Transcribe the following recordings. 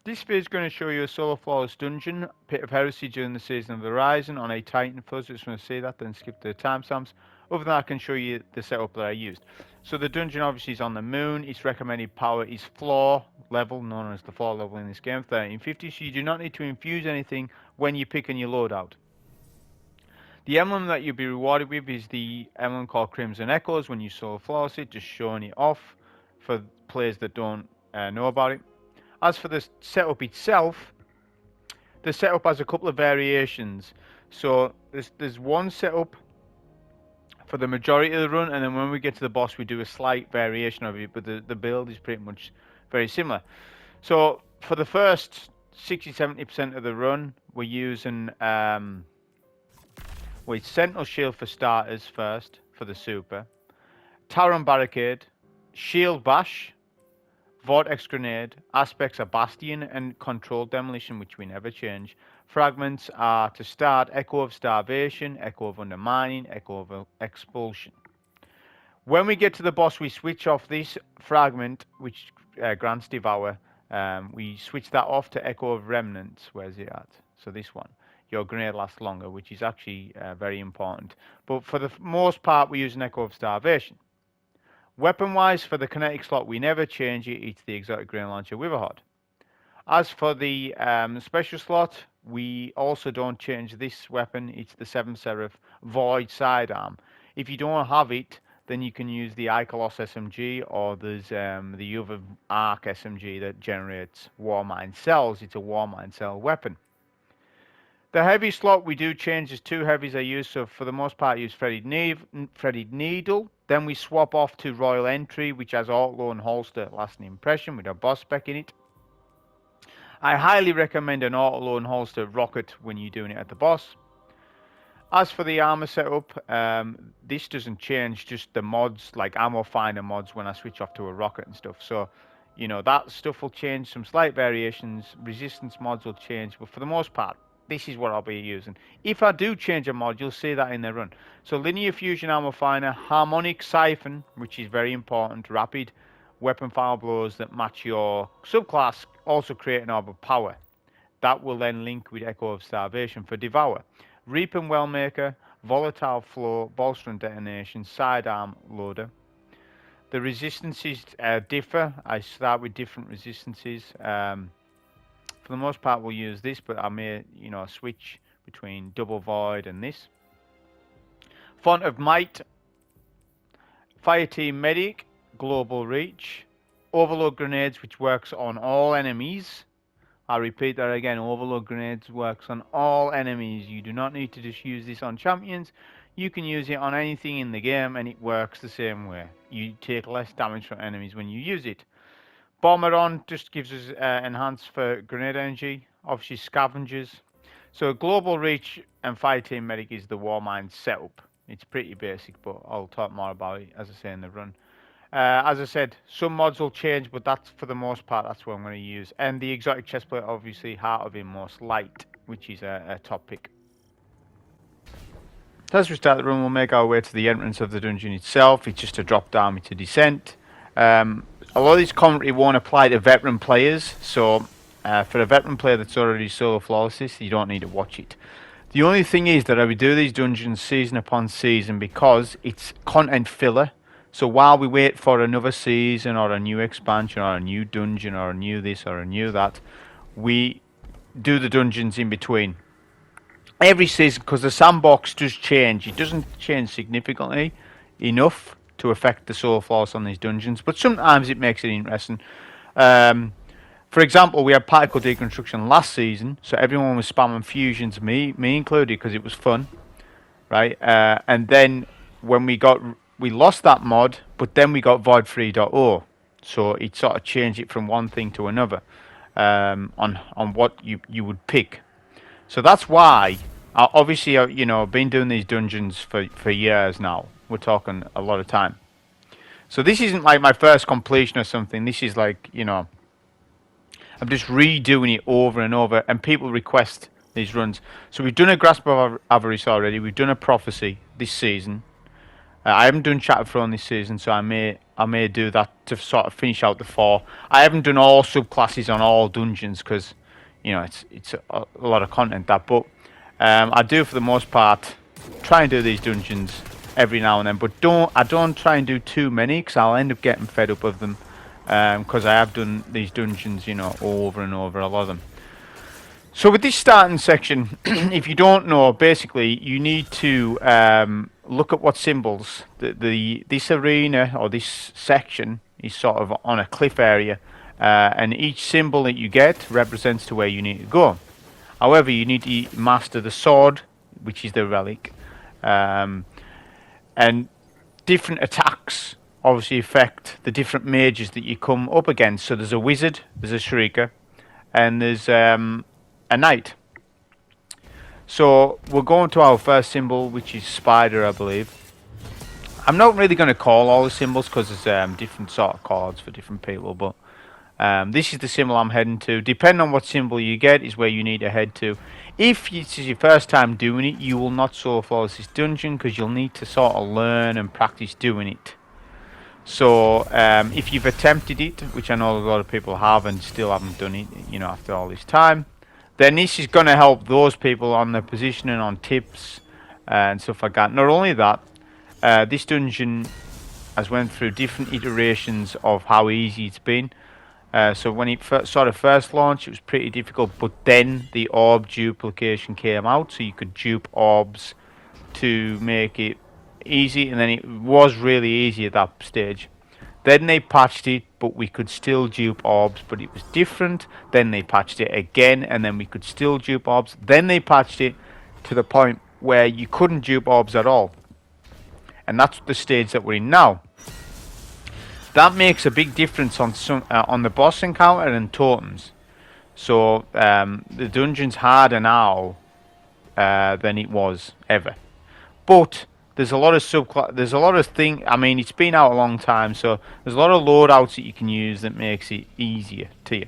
This video is going to show you a solo flawless dungeon, Pit of Heresy during the Season of the Horizon on a Titan Fuzz. Just want to see that, then skip the timestamps. Other than that, I can show you the setup that I used. So the dungeon obviously is on the moon. Its recommended power is floor level, known as the floor level in this game, 1350. So you do not need to infuse anything when you pick on your loadout. The emblem that you'll be rewarded with is the emblem called Crimson Echoes. When you solo flawless it, just showing it off for players that don't know about it. As for the setup itself, the setup has a couple of variations. So there's one setup for the majority of the run, and then when we get to the boss we do a slight variation of it, but the build is pretty much very similar. So for the first 60-70% of the run, we're using Sentinel Shield for starters first, for the super, Tower and Barricade, Shield Bash, Vortex Grenade, aspects of Bastion, and Controlled Demolition, which we never change. Fragments are to start Echo of Starvation, Echo of Undermining, Echo of Expulsion. When we get to the boss, we switch off this fragment, which grants Devour. We switch that off to Echo of Remnants. Where's it at? So this one. Your grenade lasts longer, which is actually very important. But for the most part, we use an Echo of Starvation. Weapon-wise, for the kinetic slot, we never change it. It's the exotic grain launcher Witherhoard. As for the special slot, we also don't change this weapon. It's the 7 Seraph Void Sidearm. If you don't have it, then you can use the Icolos SMG, or there's the other Arc SMG that generates Warmind cells. It's a Warmind cell weapon. The heavy slot, we do change. There's 2 heavies I use, so for the most part I use Threaded Needle. Then we swap off to Royal Entry, which has Auto and Holster Lasting Impression with a boss spec in it. I highly recommend an Auto and Holster Rocket when you're doing it at the boss. As for the armor setup, this doesn't change, just the mods, like ammo finder mods when I switch off to a rocket and stuff. So, you know, that stuff will change, some slight variations, resistance mods will change, but for the most part, this is what I'll be using. If I do change a mod, you'll see that in the run. So Linear Fusion Ammo Finder, Harmonic Siphon, which is very important, rapid weapon fire blows that match your subclass, also create an orb of power. That will then link with Echo of Starvation for Devour. Reap and Wellmaker, Volatile Flow, Bolster and Detonation, Sidearm Loader. The resistances differ. I start with different resistances. For the most part we'll use this, but I may, you know, switch between Double Void and this. Font of Might, Fireteam Medic, Global Reach, Overload Grenades, which works on all enemies. I repeat that again, Overload Grenades works on all enemies. You do not need to just use this on champions. You can use it on anything in the game and it works the same way. You take less damage from enemies when you use it. Bomber on just gives us enhanced for grenade energy, obviously scavengers. So Global Reach and Fireteam Medic is the Warmind setup. It's pretty basic, but I'll talk more about it as I say in the run. As I said, some mods will change, but that's for the most part, that's what I'm going to use. And the exotic chestplate, obviously, Heart of Inmost Light, which is a top pick. So as we start the run, we'll make our way to the entrance of the dungeon itself. It's just a drop down, it's a descent. A lot of this commentary won't apply to veteran players, so for a veteran player that's already solo flawless, you don't need to watch it. The only thing is that I would do these dungeons season upon season because it's content filler. So while we wait for another season or a new expansion or a new dungeon or a new this or a new that, we do the dungeons in between. Every season, because the sandbox does change. It doesn't change significantly enough to affect the solo flawless on these dungeons, but sometimes it makes it interesting. For example, we had particle deconstruction last season, so everyone was spamming fusions, me included, because it was fun, right? And then when we lost that mod, but then we got Void 3.0, so it sort of changed it from one thing to another on what you would pick. So that's why, obviously, you know, I've been doing these dungeons for years now. We're talking a lot of time. So this isn't like my first completion or something. This is like, you know, I'm just redoing it over and over, and people request these runs. So we've done a Grasp of Avarice already. We've done a Prophecy this season. I haven't done Shatterthrone this season, so I may do that to sort of finish out the 4. I haven't done all subclasses on all dungeons because, you know, it's a lot of content that. But I do for the most part try and do these dungeons every now and then. But I don't try and do too many because I'll end up getting fed up of them. Because I have done these dungeons, you know, over and over, a lot of them. So with this starting section, if you don't know, basically you need to look at what symbols this arena or this section is sort of on a cliff area, and each symbol that you get represents to where you need to go. However, you need to master the sword, which is the relic, and different attacks obviously affect the different mages that you come up against. So there's a wizard, there's a shrieker, and there's a knight. So we're going to our first symbol, which is spider, I believe. I'm not really going to call all the symbols because there's different sort of cards for different people, but this is the symbol I'm heading to. Depending on what symbol you get is where you need to head to. If this is your first time doing it, you will not solo flawless this dungeon because you'll need to sort of learn and practice doing it. So if you've attempted it, which I know a lot of people have and still haven't done it, you know, after all this time, then this is going to help those people on their positioning, on tips and stuff like that. Not only that, this dungeon has went through different iterations of how easy it's been. So when it first launched, it was pretty difficult, but then the orb duplication came out, so you could dupe orbs to make it easy, and then it was really easy at that stage. Then they patched it, but we could still dupe orbs, but it was different. Then they patched it again, and then we could still dupe orbs. Then they patched it to the point where you couldn't dupe orbs at all. And that's the stage that we're in now. That makes a big difference on the boss encounter and totems. So the dungeon's harder now than it was ever. But there's a lot of things. I mean, it's been out a long time, so there's a lot of loadouts that you can use that makes it easier to you.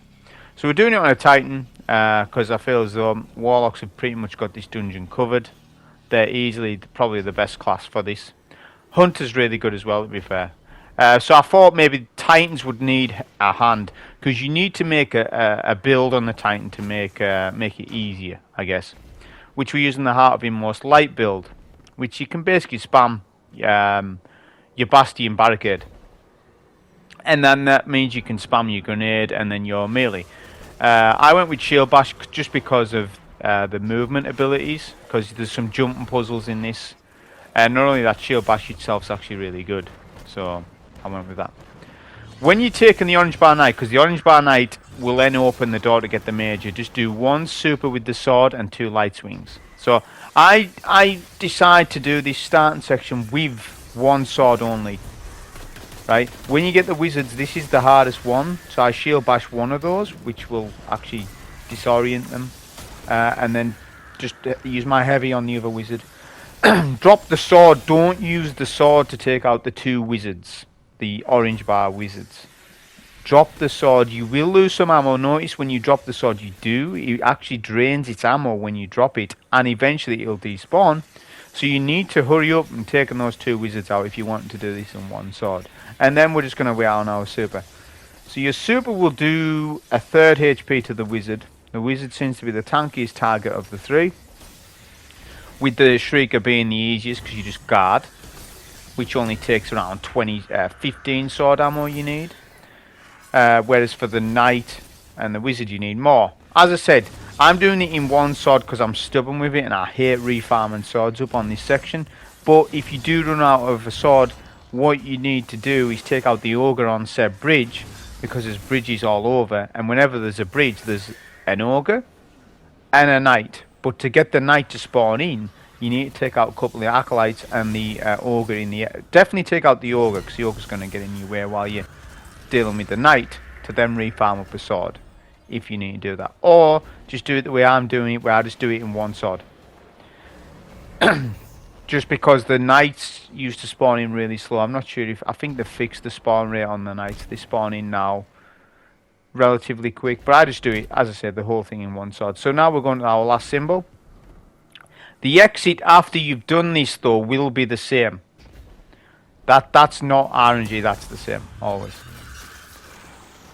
So we're doing it on a Titan because I feel as though Warlocks have pretty much got this dungeon covered. They're easily probably the best class for this. Hunter's really good as well, to be fair. So I thought maybe Titans would need a hand because you need to make a build on the Titan to make it easier, I guess. Which we're using the Heart of Inmost light build, which you can basically spam your Bastion Barricade. And then that means you can spam your grenade and then your melee. I went with Shield Bash just because of the movement abilities, because there's some jumping puzzles in this. And not only that, Shield Bash itself is actually really good. So I went with that. When you're taking the Orange Bar Knight, because the Orange Bar Knight will then open the door to get the mage, you just do 1 super with the sword and 2 light swings. So I decide to do this starting section with 1 sword only. Right? When you get the wizards, this is the hardest one. So I shield bash 1 of those, which will actually disorient them. And then just use my heavy on the other wizard. Drop the sword. Don't use the sword to take out the 2 wizards. The orange bar wizards. Drop the sword. You will lose some ammo. Notice when you drop the sword, you do. It actually drains its ammo when you drop it. And eventually it'll despawn. So you need to hurry up and take those 2 wizards out if you want to do this in 1 sword. And then we're just going to wait on our super. So your super will do a 3rd HP to the wizard. The wizard seems to be the tankiest target of the 3. With the Shrieker being the easiest because you just guard. Which only takes around 15 sword ammo you need. Whereas for the knight and the wizard you need more. As I said, I'm doing it in 1 sword because I'm stubborn with it and I hate refarming swords up on this section. But if you do run out of a sword, what you need to do is take out the ogre on said bridge, because there's bridges all over, and whenever there's a bridge there's an ogre and a knight. But to get the knight to spawn in, you need to take out a couple of acolytes and the ogre in the air. Definitely take out the ogre, because the ogre's going to get in your way while you're dealing with the knight, to then refarm up a sword if you need to do that. Or just do it the way I'm doing it, where I just do it in 1 sword. Just because the knights used to spawn in really slow. I'm not sure if... I think they fixed the spawn rate on the knights. They spawn in now relatively quick. But I just do it, as I said, the whole thing in 1 sword. So now we're going to our last symbol. The exit after you've done this, though, will be the same. That's not RNG, that's the same, always.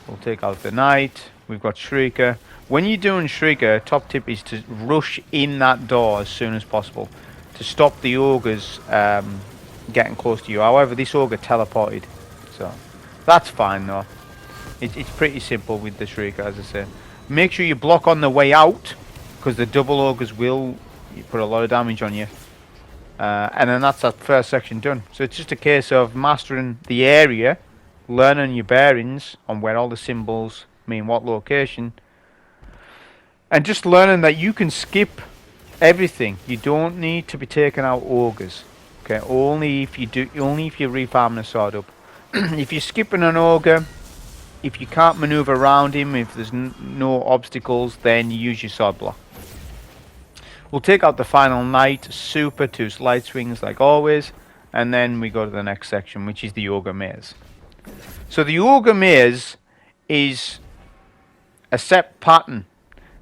We'll take out the Knight. We've got Shrieker. When you're doing Shrieker, top tip is to rush in that door as soon as possible to stop the Ogres getting close to you. However, this Ogre teleported, so that's fine though. It's pretty simple with the Shrieker, as I say. Make sure you block on the way out, because the double Ogres will put a lot of damage on you. And then that's that first section done. So it's just a case of mastering the area, learning your bearings on where all the symbols mean what location, and just learning that you can skip everything. You don't need to be taking out Ogres. Okay, only if you're refarming a sword up. If you're skipping an Ogre, if you can't maneuver around him, if there's no obstacles, then you use your sword block. We'll take out the final Knight, super, 2 slide swings like always, and then we go to the next section, which is the Ogre Maze. So the Ogre Maze is a set pattern.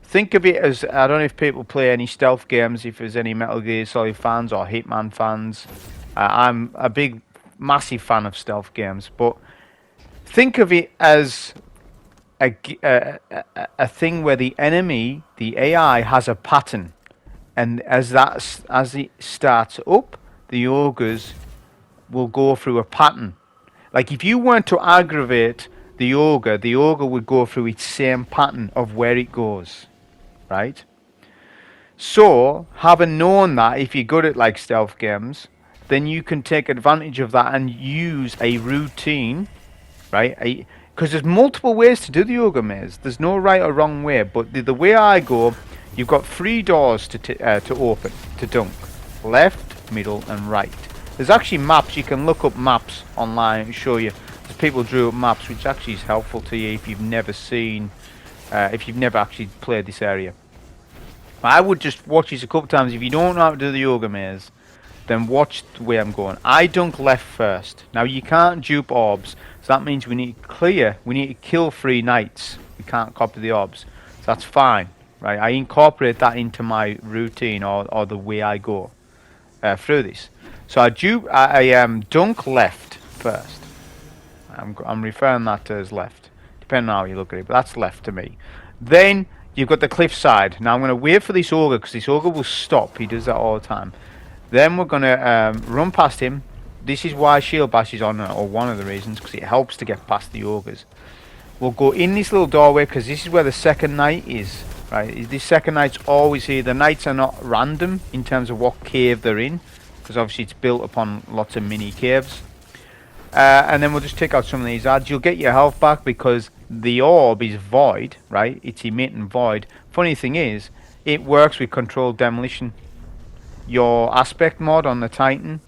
Think of it as, I don't know if people play any stealth games, if there's any Metal Gear Solid fans or Hitman fans. I'm a big, massive fan of stealth games, but think of it as a thing where the enemy, the AI, has a pattern. And as it starts up, the Ogres will go through a pattern. Like if you weren't to aggravate the Ogre would go through its same pattern of where it goes. Right? So, having known that, if you're good at like stealth games, then you can take advantage of that and use a routine, right? Because there's multiple ways to do the Ogre Maze. There's no right or wrong way, but the way I go, you've got 3 doors to open, to dunk. Left, middle and right. There's actually maps. You can look up maps online and show you. There's people drew up maps, which actually is helpful to you if you've never seen, if you've never actually played this area. I would just watch this a couple times. If you don't know how to do the Ogre Maze, then watch the way I'm going. I dunk left first. Now you can't dupe orbs, so that means we need to clear. We need to kill 3 Knights. We can't copy the orbs, so that's fine. Right, I incorporate that into my routine or the way I go through this. So I dunk left first. I'm referring that to as left, depending on how you look at it, but that's left to me. Then you've got the cliff side. Now I'm going to wait for this Ogre, because this Ogre will stop. He does that all the time. Then we're going to run past him. This is why Shield Bash is on, or one of the reasons, because it helps to get past the Ogres. We'll go in this little doorway, because this is where the second Knight is. Right, this second Knight's always here. The Knights are not random in terms of what cave they're in, because obviously it's built upon lots of mini caves. And then we'll just take out some of these ads. You'll get your health back because the orb is void, right? It's emitting void. Funny thing is, it works with controlled demolition. Your aspect mod on the Titan,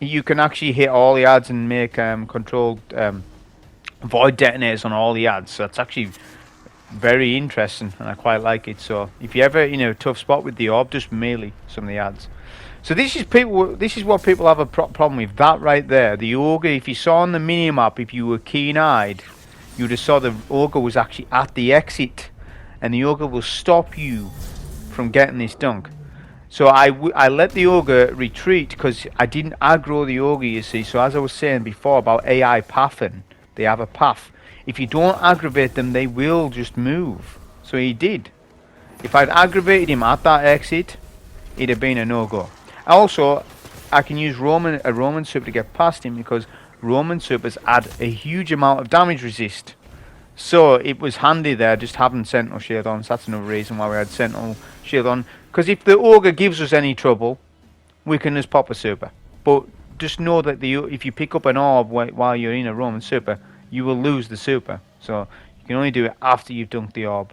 you can actually hit all the ads and make controlled void detonators on all the ads. So it's actually very interesting, and I quite like it. So if you ever in a tough spot with the orb, just melee some of the ads. So this is what people have a problem with. That right there, the Ogre. If you saw on the mini map, if you were keen-eyed, you'd have saw the Ogre was actually at the exit, and the Ogre will stop you from getting this dunk. So I let the Ogre retreat because I didn't aggro the Ogre, you see. So as I was saying before about AI pathing, they have a path. If you don't aggravate them, they will just move. So he did. If I'd aggravated him at that exit, it'd have been a no-go. Also, I can use a Roman super to get past him, because Roman supers add a huge amount of damage resist. So it was handy there just having Sentinel Shield on. So that's another reason why we had Sentinel Shield on. Because if the Ogre gives us any trouble, we can just pop a super. But just know that if you pick up an orb while you're in a Roman super, you will lose the super. So you can only do it after you've dunked the orb.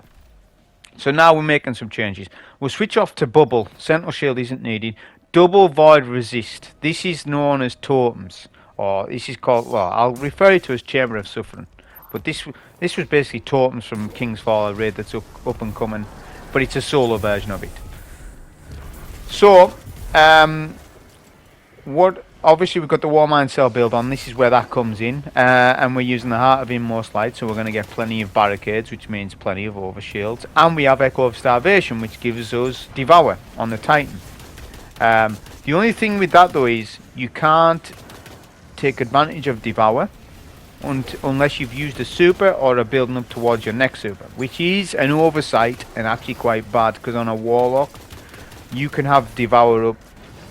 So now we're making some changes. We'll switch off to Bubble. Sentinel Shield isn't needed. Double Void Resist. This is known as Totems. Or this is called, well, I'll refer it to as Chamber of Suffering. But this was basically Totems from King's Fall, a raid that's up and coming. But it's a solo version of it. So, obviously we've got the War Mine Cell build on. This is where that comes in. And we're using the Heart of Inmost Light, so we're going to get plenty of Barricades, which means plenty of Overshields. And we have Echo of Starvation, which gives us Devour on the Titan. The only thing with that though is you can't take advantage of Devour unless you've used a super or are building up towards your next super, which is an oversight and actually quite bad, because on a Warlock you can have Devour up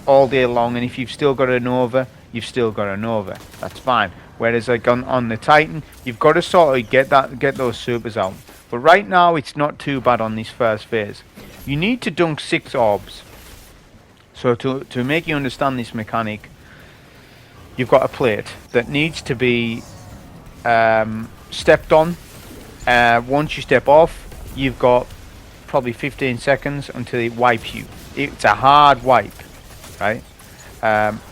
all day long, and if you've still got a Nova, you've still got a Nova. That's fine. Whereas like on the Titan, you've got to sort of get those supers out. But right now it's not too bad on this first phase. You need to dunk 6 orbs. So to make you understand this mechanic, you've got a plate that needs to be stepped on. Once you step off, you've got probably 15 seconds until it wipes you. It's a hard wipe, right?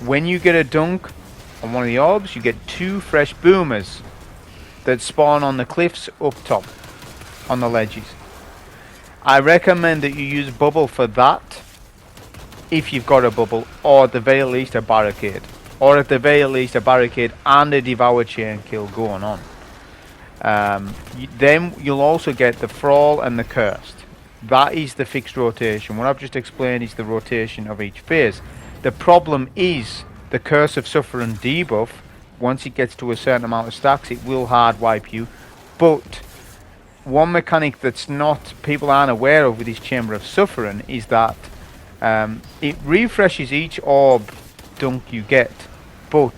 When you get a dunk on one of the orbs, you get 2 fresh boomers that spawn on the cliffs up top, on the ledges. I recommend that you use bubble for that, if you've got a bubble, or at the very least a barricade, or at the very least a barricade and a Devour chain kill going on. Then you'll also get the Thrall and the Cursed. That is the fixed rotation. What I've just explained is the rotation of each phase. The problem is the Curse of Suffering debuff. Once it gets to a certain amount of stacks, it will hard wipe you. But one mechanic that's not, people aren't aware of with this Chamber of Suffering, is that it refreshes each orb dunk you get, but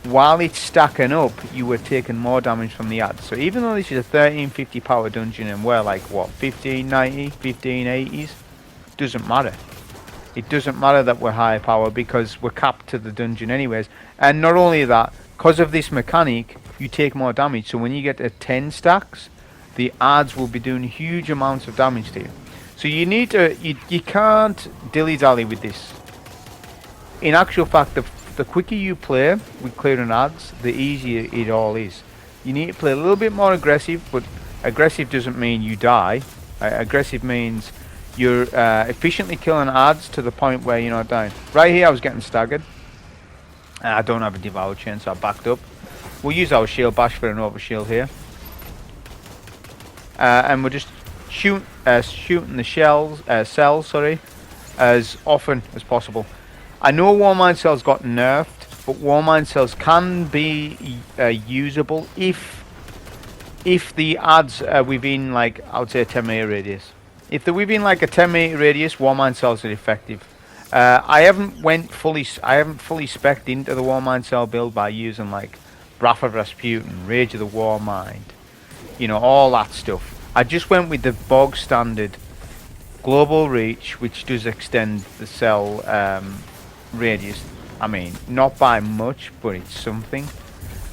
while it's stacking up, you were taking more damage from the ads. So even though this is a 1350 power dungeon and we're like, what, 1590, 1580s, doesn't matter. It doesn't matter that we're high power, because we're capped to the dungeon anyways. And not only that, because of this mechanic, you take more damage. So when you get to 10 stacks, the ads will be doing huge amounts of damage to you. So you need to, you can't dilly-dally with this. In actual fact, the quicker you play with clearing ads, the easier it all is. You need to play a little bit more aggressive, but aggressive doesn't mean you die. Aggressive means you're efficiently killing ads to the point where you're not dying. Right here I was getting staggered. I don't have a Devour chain, so I backed up. We'll use our shield bash for an overshield here. And we're just shooting the cells, as often as possible. I know Warmind cells got nerfed, but Warmind cells can be usable if the ads are within, like, I would say a 10 meter radius. If they're within like a 10 meter radius, Warmind cells are effective. I haven't fully spec'd into the Warmind cell build by using like Wrath of Rasputin, Rage of the Warmind, you know, all that stuff. I just went with the bog standard global reach, which does extend the cell radius. I mean, not by much, but it's something.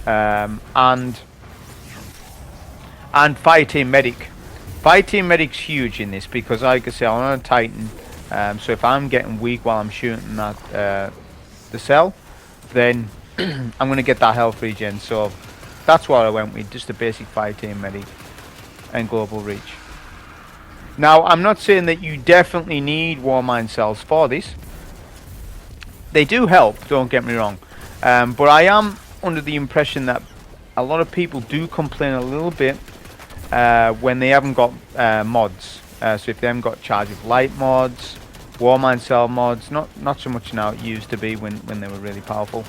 And Fireteam Medic. Fireteam Medic's huge in this, because like I say, I'm on a Titan, so if I'm getting weak while I'm shooting that the cell, then I'm going to get that health regen. So that's what I went with, just a basic Fireteam Medic and global reach. Now, I'm not saying that you definitely need Warmind cells for this. They do help, don't get me wrong, but I am under the impression that a lot of people do complain a little bit when they haven't got mods. So if they haven't got Charge of Light mods, Warmind cell mods, not so much now it used to be when they were really powerful.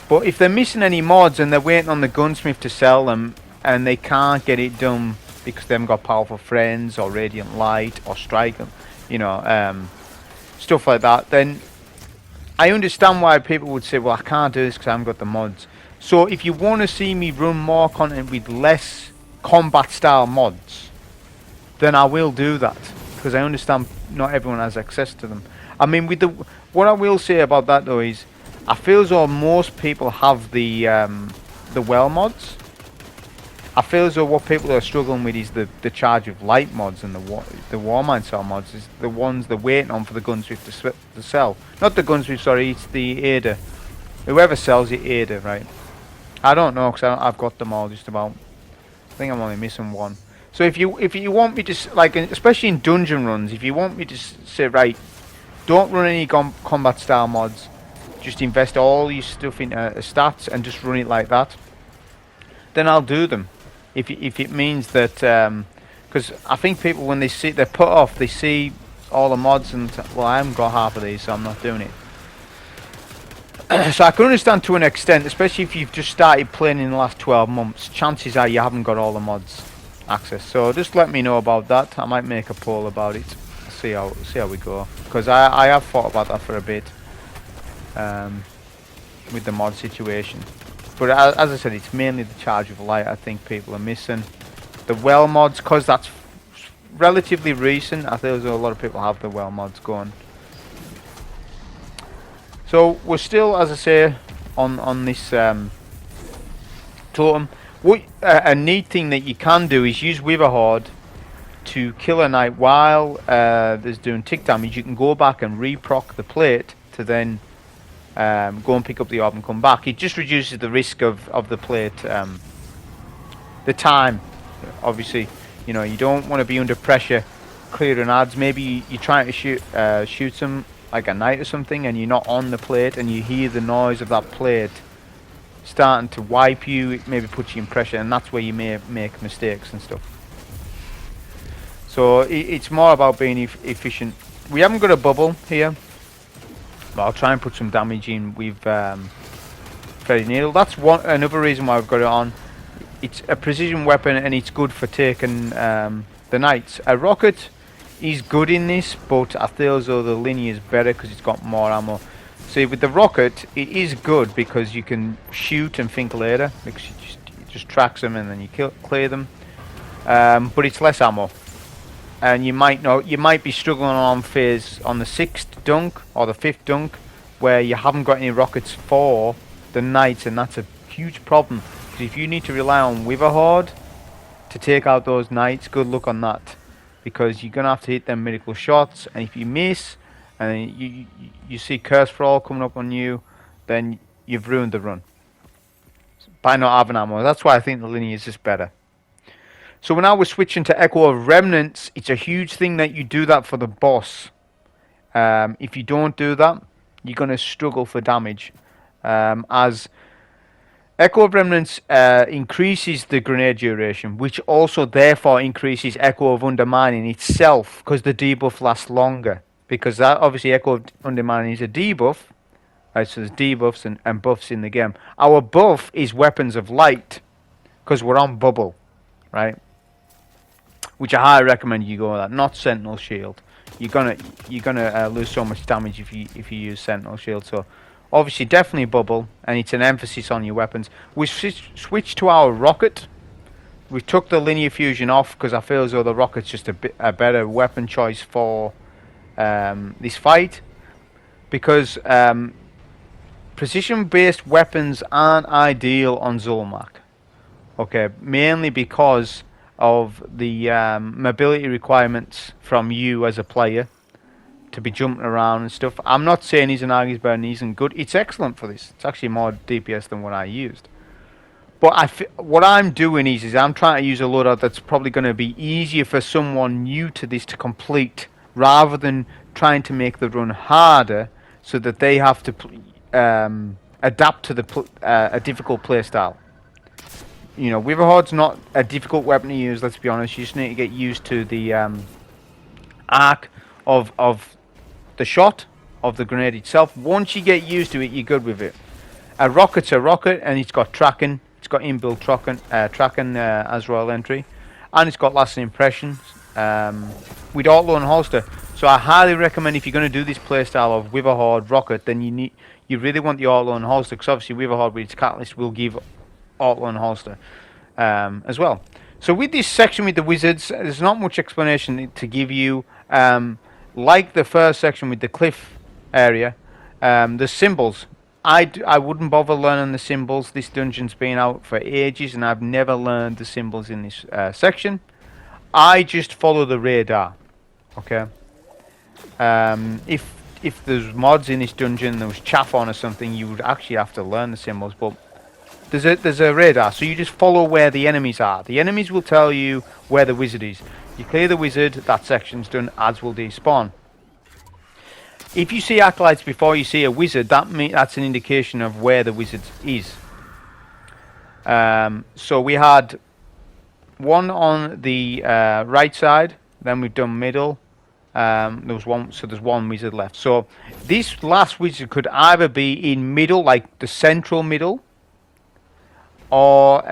But if they're missing any mods and they're waiting on the gunsmith to sell them and they can't get it done because they haven't got powerful friends or Radiant Light or Strike, you know, stuff like that, then I understand why people would say, well, I can't do this because I haven't got the mods. So if you want to see me run more content with less combat style mods, then I will do that, because I understand not everyone has access to them. I mean, with what I will say about that though is, I feel as though most people have the well mods. I feel as though what people are struggling with is the Charge of Light mods and the Warmind cell mods, is the ones they're waiting on for the gunsmith to sell. Not the gunsmith, sorry, it's the Ada. Whoever sells it, Ada, right? I don't know, because I've got them all just about. I think I'm only missing one. So if you want me to, like, especially in dungeon runs, if you want me to say, right, don't run any combat style mods, just invest all your stuff in stats and just run it like that, then I'll do them. If it means that, because I think people, when they're put off, they see all the mods and, well, I haven't got half of these, so I'm not doing it. So I can understand to an extent, especially if you've just started playing in the last 12 months, chances are you haven't got all the mods access. So just let me know about that. I might make a poll about it. See how we go. Because I have thought about that for a bit. With the mod situation. But as I said, it's mainly the Charge of Light I think people are missing. The well mods, because that's relatively recent. I think a lot of people have the well mods going. So we're still, as I say, on this totem. What a neat thing that you can do is use Witherhoard to kill a knight while there's doing tick damage. You can go back and reproc the plate to then go and pick up the orb and come back. It just reduces the risk of the plate, the time. Obviously, you know, you don't want to be under pressure clearing adds. Maybe you're trying to shoot some like a knight or something, and you're not on the plate, and you hear the noise of that plate starting to wipe you. It maybe puts you in pressure, and that's where you may make mistakes and stuff. So it's more about being efficient. We haven't got a bubble here, but I'll try and put some damage in with Fairy Needle. That's another reason why I've got it on. It's a precision weapon, and it's good for taking the knights. A rocket is good in this, but I feel as though the linear is better because it's got more ammo. See, with the rocket, it is good because you can shoot and think later, because it just tracks them and then you clear them. But it's less ammo, and you might be struggling on phase on the 6th dunk or the 5th dunk, where you haven't got any rockets for the knights, and that's a huge problem. Because if you need to rely on Witherhoard to take out those knights, good luck on that. Because you're going to have to hit them miracle shots, and if you miss, and you see Curse for All coming up on you, then you've ruined the run. By not having ammo. That's why I think the linear is just better. So now we're switching to Echo of Remnants. It's a huge thing that you do that for the boss. If you don't do that, you're going to struggle for damage. As Echo of Remnants increases the grenade duration, which also therefore increases Echo of Undermining itself, because the debuff lasts longer. Because that obviously Echo of Undermining is a debuff, right? So there's debuffs and buffs in the game. Our buff is Weapons of Light, because we're on bubble, right? Which I highly recommend you go with that. Not Sentinel Shield. You're gonna lose so much damage if you use Sentinel Shield. So obviously, definitely bubble, and it's an emphasis on your weapons. We switched to our rocket. We took the linear fusion off because I feel as though the rocket's just a better weapon choice for this fight. Because precision-based weapons aren't ideal on Zulmak. Okay, mainly because of the mobility requirements from you as a player. To be jumping around and stuff. I'm not saying he's an Argus better and he isn't good. It's excellent for this. It's actually more DPS than what I used. But what I'm doing is I'm trying to use a loadout that's probably going to be easier for someone new to this to complete, rather than trying to make the run harder so that they have to adapt to a difficult playstyle. You know, Witherhoard's not a difficult weapon to use, let's be honest. You just need to get used to the arc of the shot of the grenade itself. Once you get used to it, you're good with it. A rocket's a rocket, and it's got tracking. It's got inbuilt tracking as royal entry, and it's got lasting impressions with auto and holster. So I highly recommend, if you're going to do this playstyle of Witherhoard rocket, then you really want the auto and holster, because obviously Witherhoard with its catalyst will give auto and holster as well. So with this section with the wizards, there's not much explanation to give you. Like the first section with the cliff area, the symbols. I wouldn't bother learning the symbols. This dungeon's been out for ages, and I've never learned the symbols in this section. I just follow the radar. Okay. If there's mods in this dungeon, there was chaff on or something, you would actually have to learn the symbols. But there's a radar, so you just follow where the enemies are. The enemies will tell you where the wizard is. You clear the wizard, that section's done, adds will despawn. If you see acolytes before you see a wizard, that's an indication of where the wizard is. So we had one on the right side, then we've done middle, There was one, so there's one wizard left. So this last wizard could either be in middle, like the central middle, or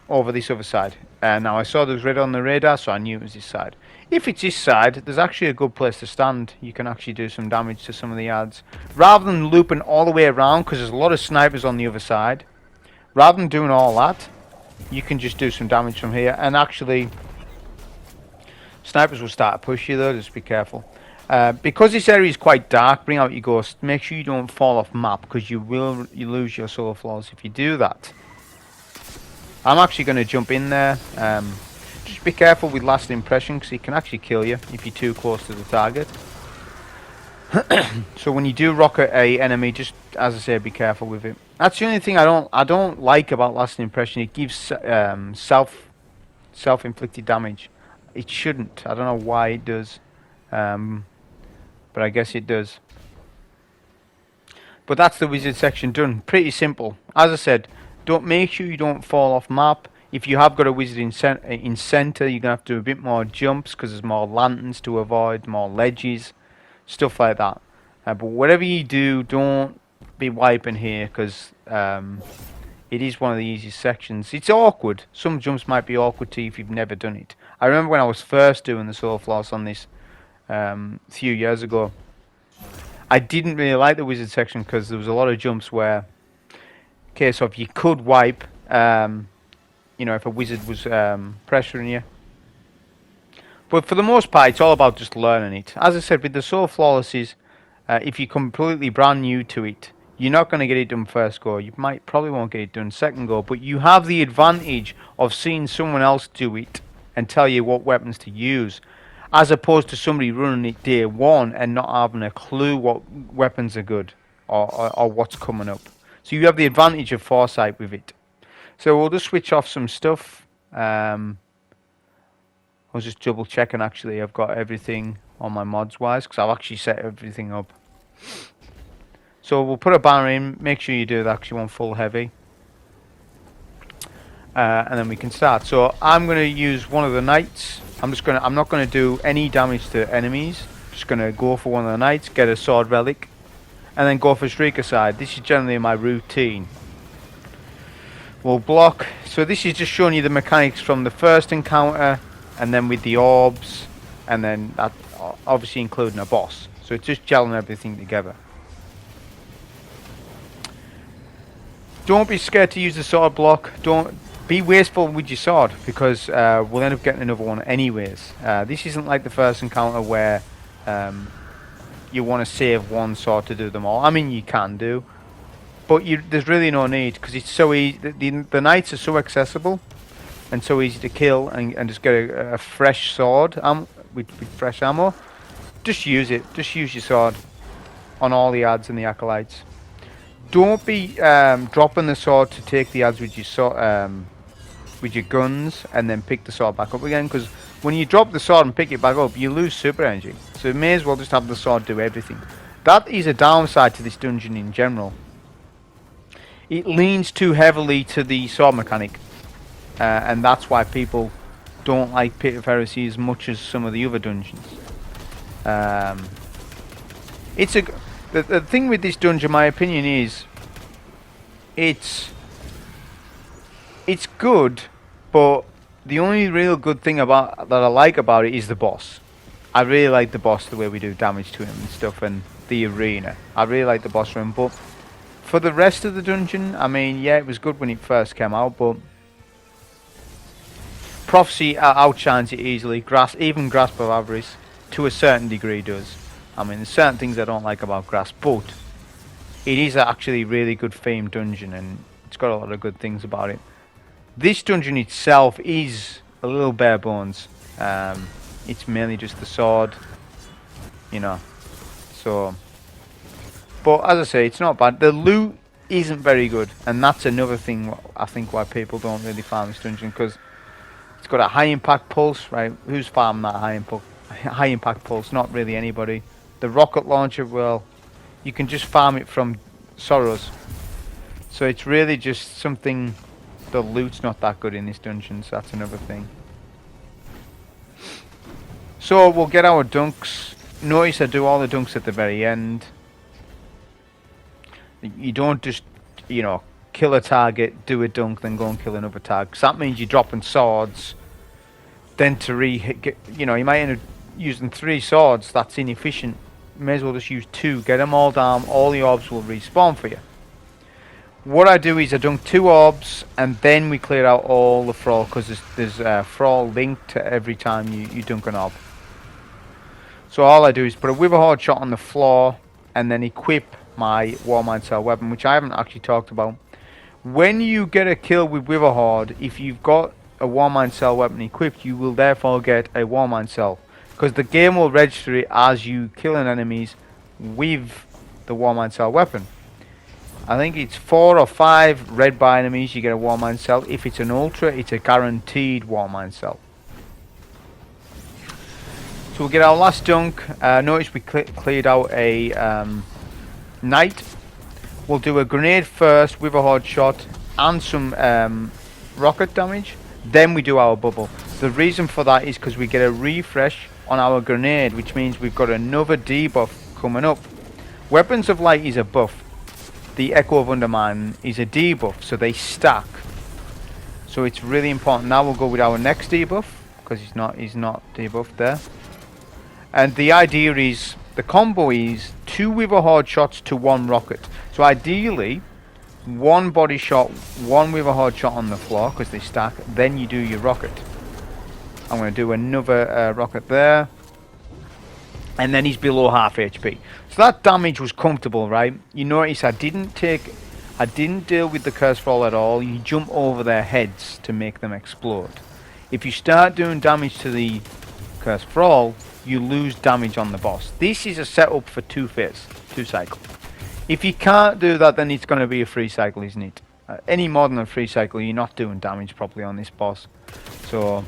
over this other side. Now I saw there was red on the radar, so I knew it was this side. If it's this side, there's actually a good place to stand. You can actually do some damage to some of the ads. Rather than looping all the way around, because there's a lot of snipers on the other side, rather than doing all that, you can just do some damage from here. And actually, snipers will start to push you though, just be careful. Because this area is quite dark, bring out your ghost. Make sure you don't fall off map, because you lose your solar flaws if you do that. I'm actually going to jump in there. Just be careful with last impression, because he can actually kill you if you're too close to the target. So when you do rocket a enemy, just as I say, be careful with it. That's the only thing I don't like about last impression. It gives self-inflicted damage. It shouldn't. I don't know why it does, but I guess it does. But that's the wizard section done. Pretty simple. As I said, make sure you don't fall off map. If you have got a wizard in center, you're gonna have to do a bit more jumps, because there's more lanterns to avoid, more ledges, stuff like that. But whatever you do, don't be wiping here, because it is one of the easiest sections. It's awkward. Some jumps might be awkward to you if you've never done it. I remember when I was first doing the solar floss on this a few years ago. I didn't really like the wizard section, because there was a lot of jumps where, okay, so if you could wipe, you know, if a wizard was pressuring you. But for the most part, it's all about just learning it. As I said, with the solar flawlesses, if you're completely brand new to it, you're not going to get it done first go. You probably won't get it done second go, but you have the advantage of seeing someone else do it and tell you what weapons to use, as opposed to somebody running it day one and not having a clue what weapons are good or what's coming up. So you have the advantage of foresight with it. So we'll just switch off some stuff. I was just double checking, actually I've got everything on my mods wise, because I've actually set everything up. So we'll put a banner in, make sure you do that because you want full heavy. And then we can start. So I'm going to use one of the knights. I'm not going to do any damage to enemies. Just going to go for one of the knights, get a sword relic, and then go for Shrieker side. This is generally my routine. We'll block. So this is just showing you the mechanics from the first encounter, and then with the orbs, and then that obviously including a boss. So it's just gelling everything together. Don't be scared to use the sword block. Don't be wasteful with your sword, because we'll end up getting another one anyways. This isn't like the first encounter where you want to save one sword to do them all. I mean, you can do, but there's really no need, because it's so easy. The knights are so accessible and so easy to kill, and just get a fresh sword with fresh ammo. Just use it. Just use your sword on all the ads and the acolytes. Don't be dropping the sword to take the ads with your guns and then pick the sword back up again, because when you drop the sword and pick it back up, you lose super energy. So you may as well just have the sword do everything. That is a downside to this dungeon in general. It leans too heavily to the sword mechanic, and that's why people don't like Pit of Heresy as much as some of the other dungeons. The thing with this dungeon, my opinion, is it's good, but the only real good thing that I like about it is the boss. I really like the boss, the way we do damage to him and stuff, and the arena. I really like the boss room, but for the rest of the dungeon, I mean, yeah, it was good when it first came out, but Prophecy outshines it easily. Even Grasp of Avarice, to a certain degree, does. I mean, there's certain things I don't like about Grasp, but it is actually a really good themed dungeon, and it's got a lot of good things about it. This dungeon itself is a little bare bones. It's mainly just the sword, you know. So, but as I say, it's not bad. The loot isn't very good, and that's another thing I think why people don't really farm this dungeon, because it's got a high impact pulse, right? Who's farming that high impact pulse? Not really anybody. The rocket launcher, well, you can just farm it from Sorrows. So it's really just something. The loot's not that good in this dungeon, so that's another thing. So we'll get our dunks. notice I do all the dunks at the very end. You don't just, you know, kill a target, do a dunk, then go and kill another target. 'Cause that means you're dropping swords. Then to you know, you might end up using 3 swords. That's inefficient. You may as well just use 2. Get them all down. All the orbs will respawn for you. What I do is I dunk 2 orbs, and then we clear out all the thrall, because there's thrall linked to every time you dunk an orb. So all I do is put a Witherhoard shot on the floor, and then equip my Warmind Cell weapon, which I haven't actually talked about. When you get a kill with Witherhoard, if you've got a Warmind Cell weapon equipped, you will therefore get a Warmind Cell, because the game will register it as you killing enemies with the Warmind Cell weapon. I think it's 4 or 5 red bar enemies you get a Warmind Cell. If it's an Ultra, it's a guaranteed Warmind Cell. So we'll get our last dunk. Notice we cleared out a Knight. We'll do a grenade first with a hard shot and some rocket damage. Then we do our bubble. The reason for that is because we get a refresh on our grenade, which means we've got another debuff coming up. Weapons of Light is a buff. The Echo of Undermining is a debuff, so they stack. So it's really important. Now we'll go with our next debuff, because he's not debuffed there. And the idea is, the combo is 2 Witherhoard shots to 1 rocket. So ideally, 1 body shot, 1 Witherhoard shot on the floor, because they stack. Then you do your rocket. I'm going to do another rocket there. And then he's below half HP. So that damage was comfortable, right? You notice I didn't deal with the curse fall at all. You jump over their heads to make them explode. If you start doing damage to the curse fall, you lose damage on the boss. This is a setup for 2 cycles. If you can't do that, then it's going to be a free cycle, isn't it? Any more than a free cycle, you're not doing damage properly on this boss. So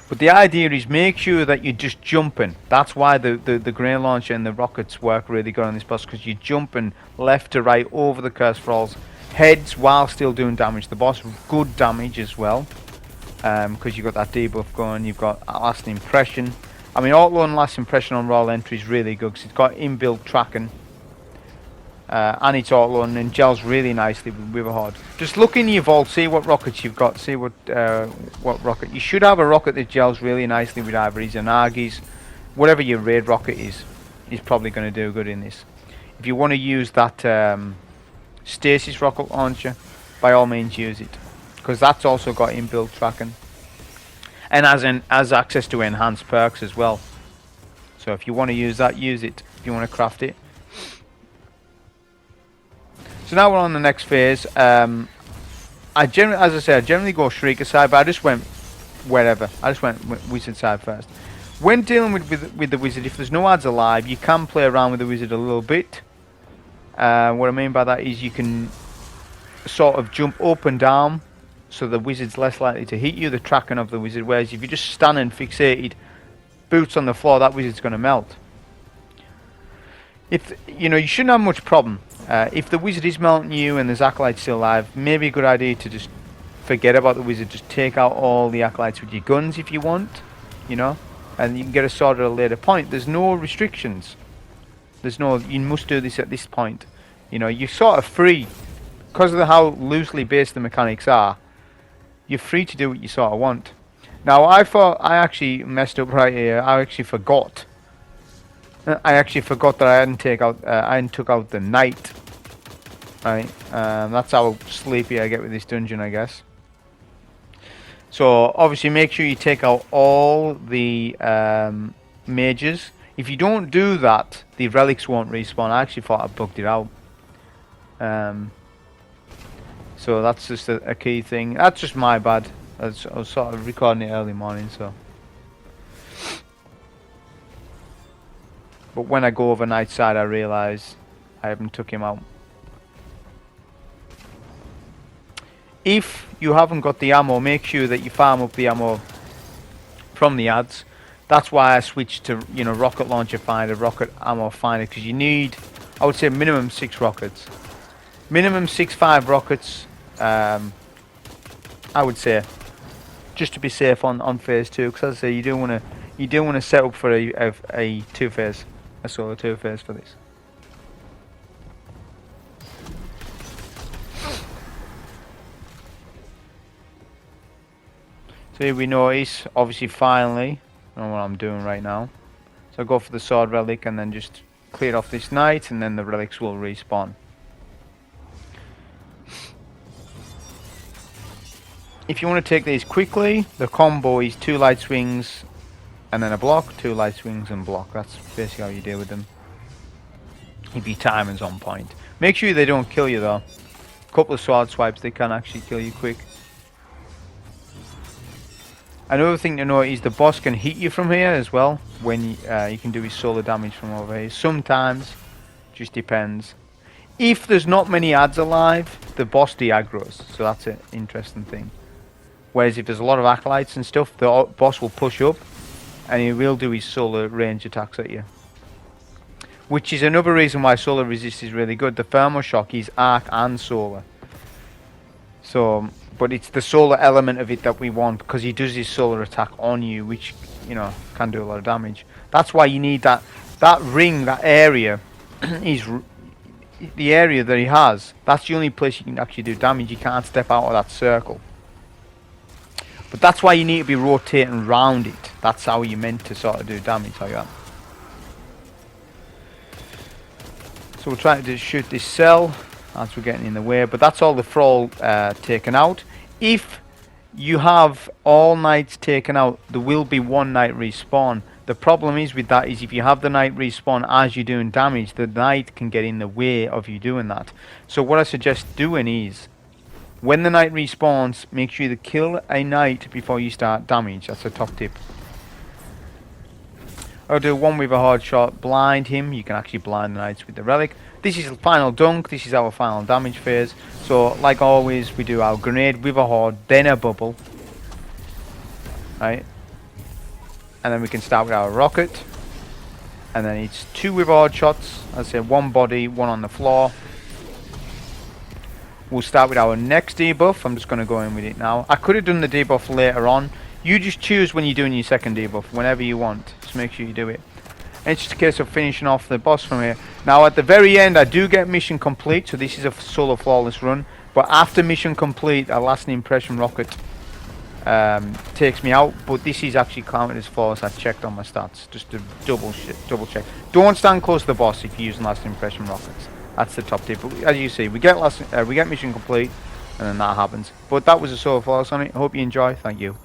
but the idea is make sure that you're just jumping. That's why the grenade launcher and the rockets work really good on this boss, because you're jumping left to right over the curse falls heads while still doing damage. The boss good damage as well, because you've got that debuff going. You've got last impression. I mean, auto and last impression on roll entry is really good because it's got inbuilt tracking, and it's auto and gels really nicely with Witherhoard. Just look in your vault, see what rockets you've got, see what rocket. You should have a rocket that gels really nicely with either his Anagis. Whatever your raid rocket is probably going to do good in this. If you want to use that stasis rocket launcher, by all means use it, because that's also got inbuilt tracking and has access to enhanced perks as well. So if you want to use that, use it. If you want to craft it. So now we're on the next phase. As I generally go Shrieker side, but I just went wherever. I just went Wizard side first. When dealing with the Wizard, if there's no adds alive, you can play around with the Wizard a little bit. What I mean by that is you can sort of jump up and down, so the Wizard's less likely to hit you, the tracking of the Wizard, whereas if you're just standing fixated, boots on the floor, that Wizard's going to melt. If you shouldn't have much problem. If the Wizard is melting you and there's Acolytes still alive, maybe a good idea to just forget about the Wizard. Just take out all the Acolytes with your guns if you want, and you can get a sword at a later point. There's no restrictions. You must do this at this point. You're sort of free. Because of how loosely based the mechanics are, you're free to do what you sort of want. Now, I thought I actually messed up right here. I actually forgot that I hadn't took out the Knight. Right, that's how sleepy I get with this dungeon, I guess. So obviously, make sure you take out all the mages. If you don't do that, the relics won't respawn. I actually thought I bugged it out. So that's just a key thing. That's just my bad. I was sort of recording it early morning, so. But when I go over night side, I realise I haven't took him out. If you haven't got the ammo, make sure that you farm up the ammo from the ads. That's why I switched to rocket launcher finder, rocket ammo finder, because you need, I would say, minimum 6 rockets. Minimum 6-5 rockets. I would say, just to be safe on phase 2, because as I say, you do want to you do want to set up for a two-phase, a solo two-phase for this. So here we notice, obviously, finally, I don't know what I'm doing right now. So I go for the sword relic and then just clear off this knight, and then the relics will respawn. If you want to take these quickly, the combo is 2 light swings and then a block, 2 light swings and block. That's basically how you deal with them. If your timing's on point. Make sure they don't kill you though. A couple of sword swipes, they can actually kill you quick. Another thing to note is the boss can hit you from here as well. When you can do his solo damage from over here. Sometimes, just depends. If there's not many adds alive, the boss de-aggros. So that's an interesting thing. Whereas if there's a lot of acolytes and stuff, the boss will push up and he will do his solo range attacks at you. Which is another reason why solo resist is really good. The thermal shock is arc and solar. So, but it's the solar element of it that we want, because he does his solar attack on you, which, you know, can do a lot of damage. That's why you need that ring, that area is the area that he has. That's the only place you can actually do damage. You can't step out of that circle. But that's why you need to be rotating around it. That's how you're meant to sort of do damage like that. So we're trying to shoot this cell as we're getting in the way. But that's all the thrall taken out. If you have all knights taken out, there will be 1 knight respawn. The problem is with that is if you have the knight respawn as you're doing damage, the knight can get in the way of you doing that. So what I suggest doing is, when the knight respawns, make sure you kill a knight before you start damage. That's a top tip. I'll do one with a hard shot, blind him. You can actually blind the knights with the relic. This is the final dunk. This is our final damage phase. So, like always, we do our grenade with a horde, then a bubble. Right? And then we can start with our rocket. And then it's 2 with hard shots. I say 1 body, 1 on the floor. We'll start with our next debuff. I'm just going to go in with it now. I could have done the debuff later on. You just choose when you're doing your second debuff, whenever you want. Just make sure you do it. And it's just a case of finishing off the boss from here. Now at the very end, I do get mission complete. So this is a solo flawless run. But after mission complete, a lasting impression rocket takes me out. But this is actually counted as flawless. I checked on my stats just to double check. Don't stand close to the boss if you're using lasting impression rockets. That's the top tip. But as you see, we get mission complete, and then that happens. But that was a solo flawless on it. I hope you enjoy. Thank you.